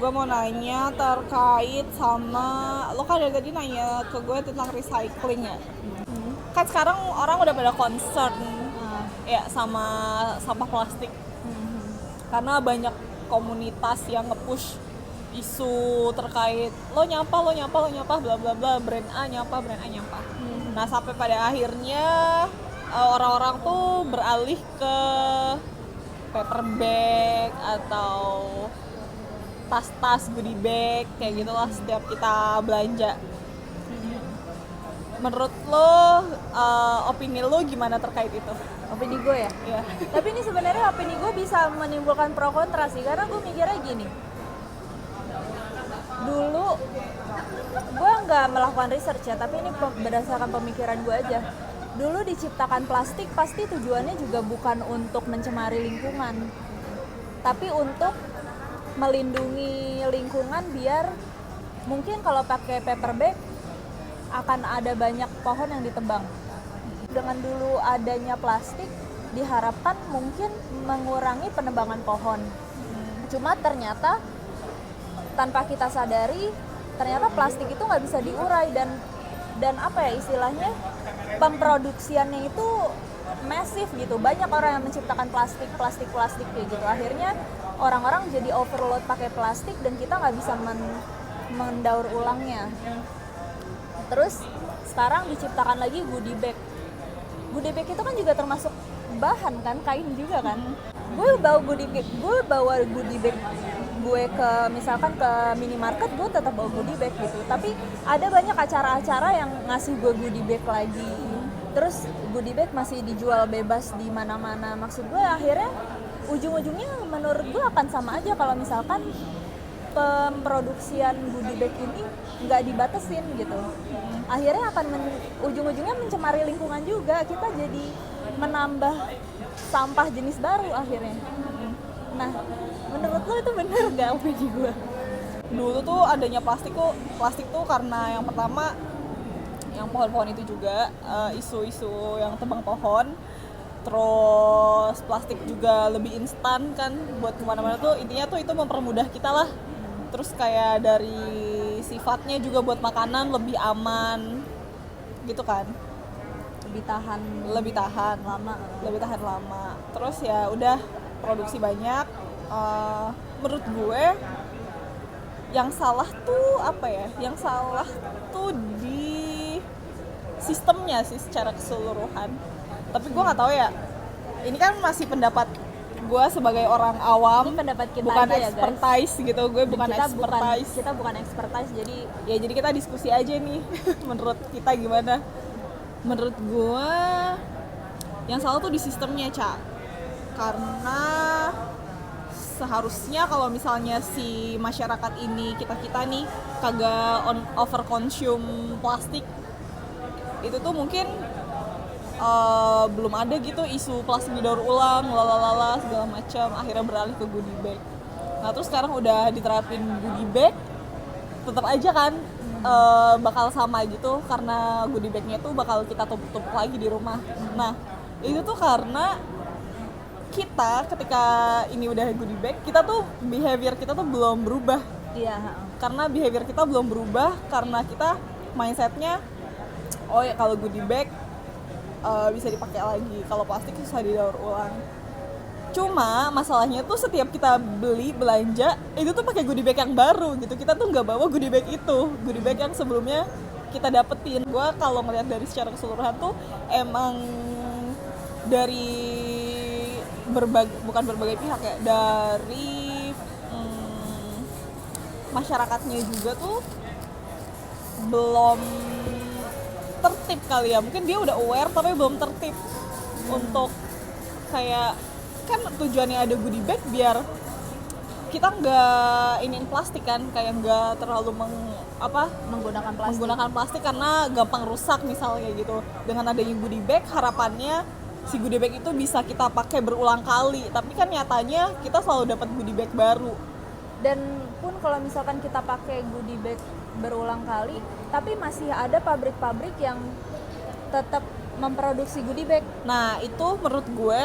gue mau nanya terkait sama lo kan dari tadi nanya ke gue tentang recycling ya. Kan sekarang orang udah pada concern ya sama sampah plastik. Karena banyak komunitas yang nge-push isu terkait lo nyampah bla bla bla, brand A nyampah. Nah, sampai pada akhirnya orang-orang tuh beralih ke paper bag atau tas-tas goodie bag kayak gitulah setiap kita belanja. Menurut lo, opini lo gimana terkait itu? Opini gue ya? Ya. Tapi ini sebenarnya opini gue bisa menimbulkan pro kontra sih, karena gue mikirnya gini. Dulu gue nggak melakukan research ya, tapi ini berdasarkan pemikiran gue aja. Dulu diciptakan plastik pasti tujuannya juga bukan untuk mencemari lingkungan, tapi untuk melindungi lingkungan biar mungkin kalau pakai paper bag akan ada banyak pohon yang ditebang. Dengan dulu adanya plastik diharapkan mungkin mengurangi penebangan pohon. Cuma ternyata tanpa kita sadari ternyata plastik itu nggak bisa diurai dan apa ya istilahnya pemproduksiannya itu masif gitu. Banyak orang yang menciptakan plastik kayak gitu. Akhirnya orang-orang jadi overload pakai plastik dan kita nggak bisa mendaur ulangnya. Terus sekarang diciptakan lagi goodie bag. Goodie bag itu kan juga termasuk bahan kan, kain juga kan. Gue bawa goodie bag gue ke misalkan ke minimarket, gue tetap bawa goodie bag gitu. Tapi ada banyak acara-acara yang ngasih gue goodie bag lagi. Terus goodie bag masih dijual bebas di mana-mana. Maksud gue akhirnya ujung-ujungnya menurut gue akan sama aja kalau misalkan pemproduksian goodie bag ini nggak dibatasin gitu. Akhirnya akan ujung-ujungnya mencemari lingkungan juga. Kita jadi menambah sampah jenis baru akhirnya. Nah, menurut lo itu bener nggak opini gue? Dulu tuh adanya plastik tuh karena yang pertama yang pohon-pohon itu juga isu-isu yang tebang pohon. Terus plastik juga lebih instan kan buat kemana-mana tuh, intinya tuh itu mempermudah kita lah. Terus kayak dari sifatnya juga buat makanan lebih aman gitu kan, lebih tahan lama. Terus ya udah produksi banyak. Menurut gue yang salah tuh apa ya? Yang salah tuh di sistemnya sih secara keseluruhan. Tapi gue nggak tahu ya. Ini kan masih pendapat gue sebagai orang awam, ini pendapat kita bukan aja expertise ya, gitu. Gue bukan expertise. Kita bukan expertise, jadi kita diskusi aja nih. Menurut kita gimana? Menurut gue yang salah tuh di sistemnya, Ca. Karena seharusnya kalau misalnya si masyarakat ini kita nih kagak over consume plastik, itu tuh mungkin belum ada gitu isu plastik didaur ulang, lalalala segala macam, akhirnya beralih ke goodie bag. Nah terus sekarang udah diterapin goodie bag, tetap aja kan bakal sama gitu karena goodie bagnya tuh bakal kita tumpuk-tumpuk lagi di rumah. Nah itu tuh karena kita ketika ini udah goodie bag, kita tuh behavior kita tuh belum berubah. Iya. Karena behavior kita belum berubah karena kita mindsetnya oh ya kalau goodie bag bisa dipakai lagi, kalau plastik susah didaur ulang. Cuma masalahnya tuh setiap kita belanja itu tuh pakai goodie bag yang baru gitu. Kita tuh nggak bawa goodie bag itu, goodie bag yang sebelumnya kita dapetin. Gua kalau ngeliat dari secara keseluruhan tuh emang dari bukan berbagai pihak ya, dari masyarakatnya juga tuh belum tertib kali ya. Mungkin dia udah aware tapi belum tertib untuk kayak kan tujuannya ada goodie bag biar kita nggak iniin plastik kan, kayak nggak terlalu menggunakan plastik karena gampang rusak misalnya gitu. Dengan adanya goodie bag harapannya si goodie bag itu bisa kita pakai berulang kali, tapi kan nyatanya kita selalu dapat goodie bag baru. Dan pun kalau misalkan kita pakai goodie bag berulang kali, tapi masih ada pabrik-pabrik yang tetap memproduksi goodie bag. Nah itu menurut gue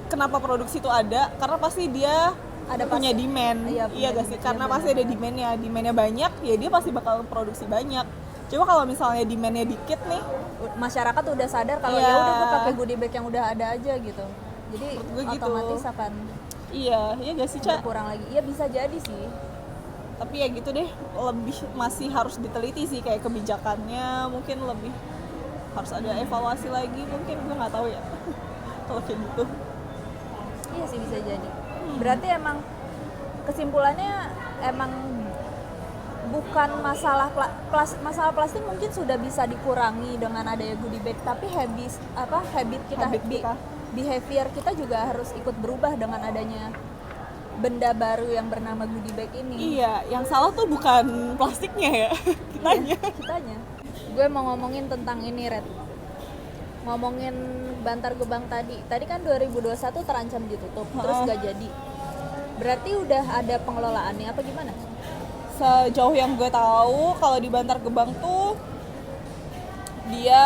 kenapa produksi itu ada, karena pasti dia Ada punya pasti. demand. Iya, Iya punya gak sih? demand, Karena iya pasti benar. ada demandnya banyak, ya dia pasti bakal produksi banyak. Coba kalau misalnya demandnya dikit nih, Masyarakat udah sadar kalau Iya. ya udah gue pakai goodie bag yang udah ada aja gitu. Jadi Menurut gue gitu. otomatis akan iya gak sih, Ca? berkurang lagi. Iya bisa jadi sih. Tapi ya gitu deh, lebih masih harus diteliti sih kayak kebijakannya, mungkin lebih harus ada evaluasi lagi, mungkin gue nggak tahu ya. Kalau kayak gitu. Iya sih bisa jadi. Berarti emang kesimpulannya emang bukan masalah masalah plastik mungkin sudah bisa dikurangi dengan adanya goodie bag, tapi habit kita, Habit kita. behavior kita juga harus ikut berubah dengan adanya benda baru yang bernama goodie bag ini. Iya, yang salah tuh bukan plastiknya ya, kitanya. Iya, kitanya. Gue mau ngomongin tentang ini, Red. Ngomongin Bantar Gebang tadi. Tadi kan 2021 terancam ditutup, terus gak jadi. Berarti udah ada pengelolaannya apa gimana? Sejauh yang gue tahu, kalau di Bantar Gebang tuh dia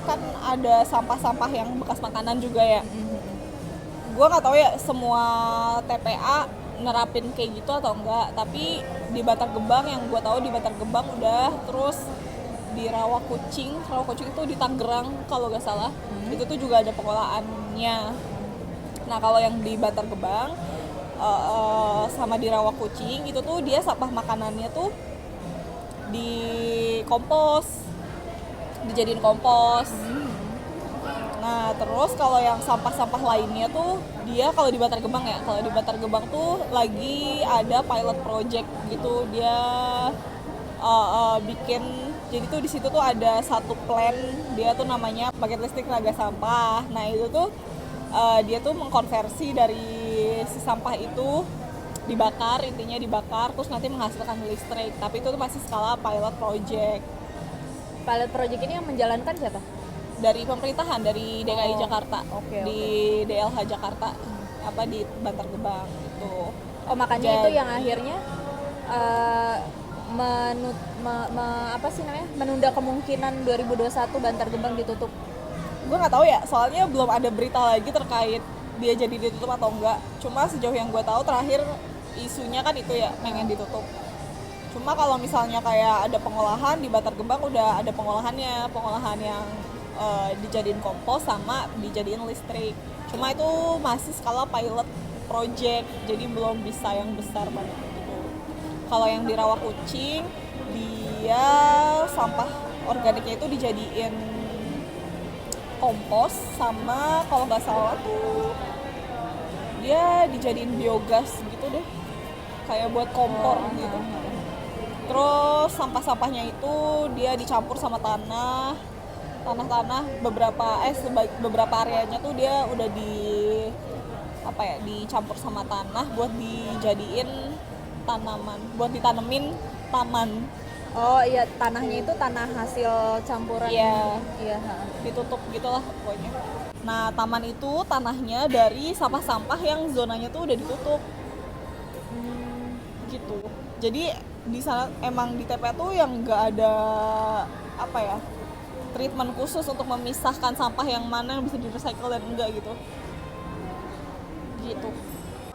kan ada sampah-sampah yang bekas makanan juga ya. Gue nggak tahu ya semua TPA nerapin kayak gitu atau enggak, tapi di Bantar Gebang yang gue tahu di Bantar Gebang udah, terus di Rawa Kucing itu di Tangerang kalau nggak salah, itu tuh juga ada pengolahannya. Nah kalau yang di Bantar Gebang sama di Rawa Kucing itu tuh dia sampah makanannya tuh dijadiin kompos. Nah terus kalau yang sampah-sampah lainnya tuh dia kalau di Bantar Gebang ya, kalau di Bantar Gebang tuh lagi ada pilot project gitu, dia bikin, jadi tuh di situ tuh ada satu plan, dia tuh namanya paket listrik tenaga sampah. Nah itu tuh dia tuh mengkonversi dari si sampah itu dibakar, intinya dibakar terus nanti menghasilkan listrik, tapi itu tuh masih skala pilot project. Pilot project ini yang menjalankan siapa? Dari pemerintahan, dari DKI Jakarta, oke. di DLH Jakarta, apa di Bantar Gebang gitu. Oh makanya Jadi- itu yang akhirnya menunda kemungkinan 2021 Bantar Gebang ditutup. Gue nggak tahu ya, soalnya belum ada berita lagi terkait dia jadi ditutup atau enggak. Cuma sejauh yang gue tahu terakhir isunya kan itu ya, pengen ditutup. Cuma kalau misalnya kayak ada pengolahan di Bantar Gebang, udah ada pengolahan yang dijadiin kompos sama dijadiin listrik. Cuma itu masih skala pilot project, jadi belum bisa yang besar banget gitu. Kalau yang di Rawa Kucing, dia sampah organiknya itu dijadiin kompos sama kalau nggak salah tuh dia dijadiin biogas gitu deh, kayak buat kompor gitu. Terus sampah-sampahnya itu dia dicampur sama tanah beberapa areanya tuh dia udah dicampur sama tanah buat dijadiin tanaman, buat ditanemin taman. Oh iya, tanahnya itu tanah hasil campuran. Iya. Iya. Ditutup gitulah pokoknya. Nah taman itu tanahnya dari sampah-sampah yang zonanya tuh udah ditutup gitu. Jadi di sana emang di TPA tuh yang nggak ada treatment khusus untuk memisahkan sampah yang mana yang bisa di-recycle dan enggak gitu.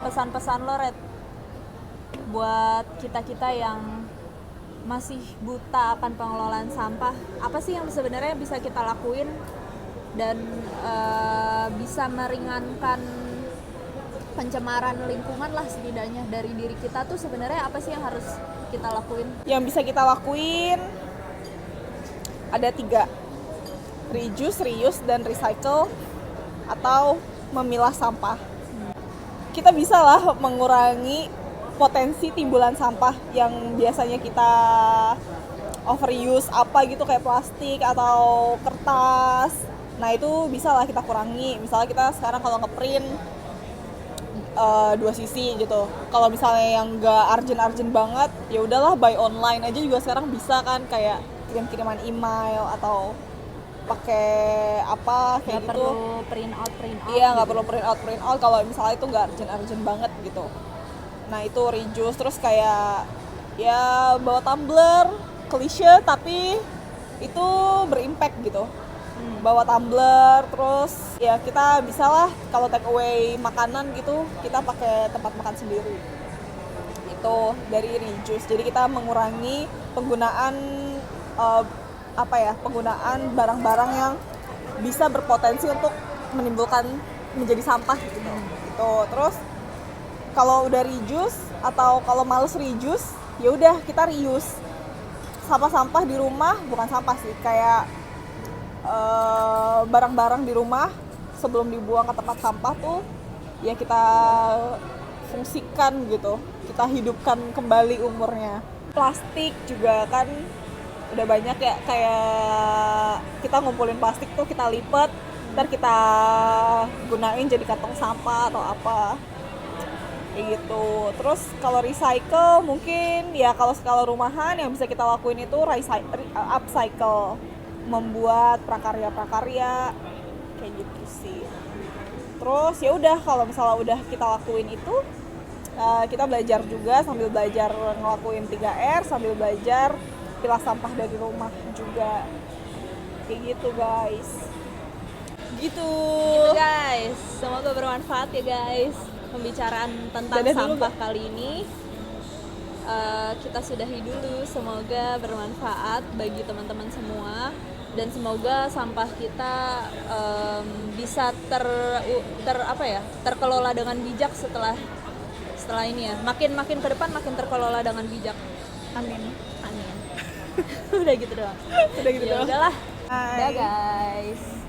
Pesan-pesan lo, Red, buat kita-kita yang masih buta akan pengelolaan sampah, apa sih yang sebenarnya bisa kita lakuin dan bisa meringankan pencemaran lingkungan lah setidaknya dari diri kita tuh sebenarnya apa sih yang harus kita lakuin? Yang bisa kita lakuin ada 3: reduce, reuse, dan recycle, atau memilah sampah. Kita bisa lah mengurangi potensi timbulan sampah yang biasanya kita overuse apa gitu kayak plastik atau kertas. Nah itu bisa lah kita kurangi. Misalnya kita sekarang kalau ngeprint 2 sisi gitu. Kalau misalnya yang nggak urgent banget, ya udahlah buy online aja juga sekarang bisa kan, kayak kirim-kiriman email atau pakai apa kayak Nggak gitu. perlu print out Iya, nggak gitu. perlu print out kalau misalnya itu nggak urgent banget gitu. Nah itu reduce, terus kayak ya bawa tumbler, klise tapi itu berimpact gitu. bawa tumbler, terus ya kita bisalah kalau take away makanan gitu kita pakai tempat makan sendiri. Itu dari reduce, jadi kita mengurangi penggunaan penggunaan barang-barang yang bisa berpotensi untuk menimbulkan menjadi sampah gitu. Terus kalau udah reduce atau kalau males reduce, ya udah kita reuse. Sampah-sampah di rumah, bukan sampah sih, kayak barang-barang di rumah sebelum dibuang ke tempat sampah tuh ya kita fungsikan gitu, kita hidupkan kembali umurnya. Plastik juga kan udah banyak ya, kayak kita ngumpulin plastik tuh kita lipat, ntar kita gunain jadi kantong sampah atau apa kayak gitu. Terus kalau recycle mungkin ya kalau skala rumahan yang bisa kita lakuin itu upcycle, membuat prakarya kayak gitu sih. Terus ya udah kalau misalnya udah kita lakuin itu, kita belajar juga sambil belajar ngelakuin 3R, sambil belajar pilah sampah dari rumah juga kayak gitu guys. Gitu guys, semoga bermanfaat ya guys pembicaraan tentang sampah kali ini. Kita sudahi dulu, semoga bermanfaat bagi teman-teman semua dan semoga sampah kita bisa terkelola dengan bijak setelah ini ya. Makin ke depan makin terkelola dengan bijak. Amin. Udah gitu doang. Udah gitu doang. Udahlah. Bye. Udah guys.